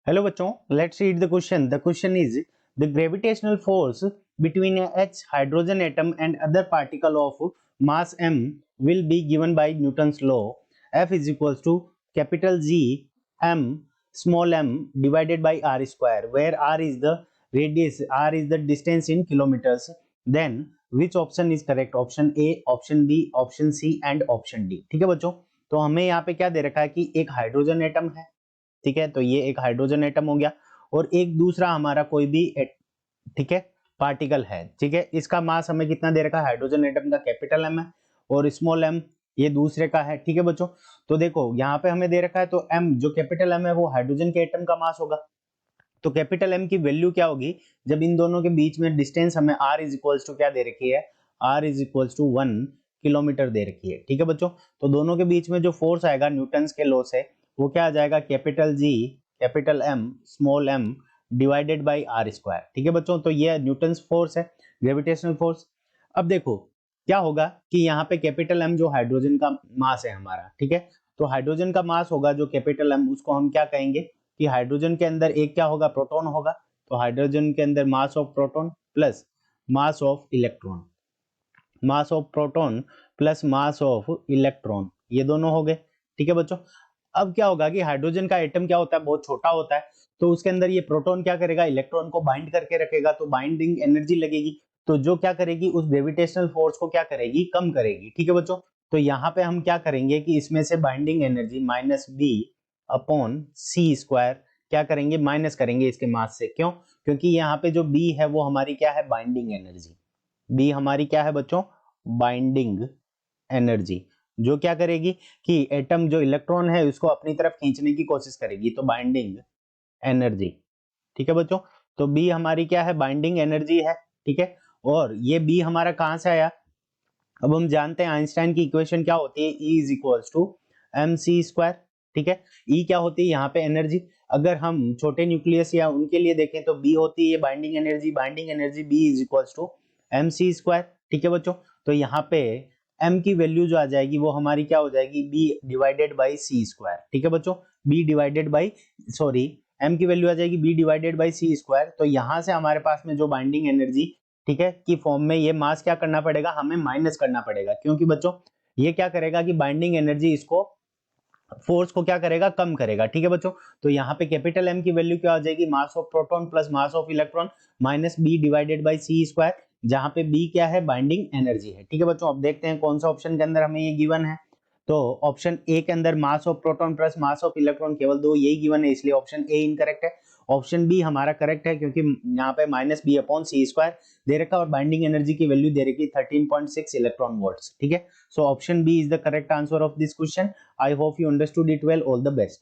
Hello बच्चों, let's read the question. The question is the gravitational force between a H hydrogen atom and other particle of mass m will be given by Newton's law. F is equals to capital G m small m divided by r square, where r is the radius, r is the distance in kilometers. Then which option is correct? Option A, option B, option C and option D. ठीक है बच्चों, तो हमें यहाँ पे क्या दे रखा है कि एक हाइड्रोजन एटम है. ठीक है, तो ये एक हाइड्रोजन एटम हो गया और एक दूसरा हमारा कोई भी ठीक है पार्टिकल है. ठीक है, इसका मास हमें कितना दे रखा है? हाइड्रोजन एटम का कैपिटल एम है और स्मॉल एम ये दूसरे का है. ठीक है बच्चों, तो देखो यहाँ पे हमें दे रखा है, तो एम जो कैपिटल एम है वो हाइड्रोजन के एटम का मास होगा. तो कैपिटल एम की वैल्यू क्या होगी जब इन दोनों के बीच में डिस्टेंस हमें आर इज इक्वल्स टू क्या दे रखी है? R is equals to 1 kilometre दे रखी है. ठीक है बच्चों, तो दोनों के बीच में जो फोर्स आएगा न्यूटन्स के लॉ से, वो क्या आ जाएगा? Capital G capital M small m divided by r square. ठीक है बच्चों, तो ये न्यूटन्स फोर्स है, ग्रेविटेशनल फोर्स. अब देखो क्या होगा कि यहाँ पे कैपिटल एम जो हाइड्रोजन का मास है हमारा, ठीक है, तो हाइड्रोजन का मास होगा जो कैपिटल एम, उसको हम क्या कहेंगे कि हाइड्रोजन के अंदर एक क्या होगा? प्रोटॉन होगा. तो हाइड्रोजन के अंदर mass of proton plus mass of electron, mass of proton plus mass of electron, ये दोनों हो गए. ठीक है बच्चों, अब क्या होगा कि हाइड्रोजन का एटम क्या होता है? बहुत छोटा होता है, तो उसके अंदर ये प्रोटॉन क्या करेगा? इलेक्ट्रॉन को बाइंड करके रखेगा, तो बाइंडिंग एनर्जी लगेगी, तो जो क्या करेगी? उस ग्रेविटेशनल फोर्स को क्या करेगी? कम करेगी. ठीक है बच्चों, तो यहाँ पे हम क्या करेंगे कि इसमें से binding energy minus B upon सी स्क्वायर क्या करेंगे? माइनस करेंगे इसके मास से. क्यों? क्योंकि यहाँ पे जो बी है वो हमारी क्या है? Binding energy. बी हमारी क्या है बच्चों? बाइंडिंग एनर्जी, जो क्या करेगी कि एटम जो इलेक्ट्रॉन है उसको अपनी तरफ खींचने की कोशिश करेगी, तो बाइंडिंग एनर्जी. ठीक है बच्चों, तो बी हमारी क्या है? बाइंडिंग एनर्जी है. ठीक है, और ये बी हमारा कहां से आया? अब हम जानते हैं आइंस्टाइन की इक्वेशन क्या होती है? E is equals to m c square. ठीक है, E क्या होती है यहाँ पे? एनर्जी. अगर हम छोटे न्यूक्लियस या उनके लिए देखें तो B होती है binding energy. Binding energy B is equals to m c square. ठीक है बच्चों, तो यहाँ पे m की वैल्यू जो आ जाएगी वो हमारी क्या हो जाएगी? b divided by c square. ठीक है बच्चों, b डिवाइडेड बाई m की वैल्यू आ जाएगी b divided by c square. तो यहां से हमारे पास में जो बाइंडिंग एनर्जी, ठीक है, की फॉर्म में ये मास क्या करना पड़ेगा? हमें माइनस करना पड़ेगा, क्योंकि बच्चों ये क्या करेगा कि बाइंडिंग एनर्जी इसको फोर्स को क्या करेगा? कम करेगा. ठीक है बच्चों, तो यहाँ पे कैपिटल एम की वैल्यू क्या हो जाएगी? Mass of proton plus mass of electron minus b divided by c square, जहां पे बी क्या है? बाइंडिंग एनर्जी है. ठीक है बच्चों, अब देखते हैं कौन सा ऑप्शन के अंदर हमें ये गिवन है. तो ऑप्शन ए के अंदर mass of proton plus mass of electron केवल दो यही गिवन है, इसलिए ऑप्शन ए इनकरेक्ट है. ऑप्शन बी हमारा करेक्ट है, क्योंकि यहाँ पे माइनस बी अपॉन सी स्क्वायर दे रखा और बाइंडिंग एनर्जी की वैल्यू दे रखी 13.6 इलेक्ट्रॉन वोल्ट्स. ठीक है, so option B is the correct answer of this question. I hope you understood it well. All the best.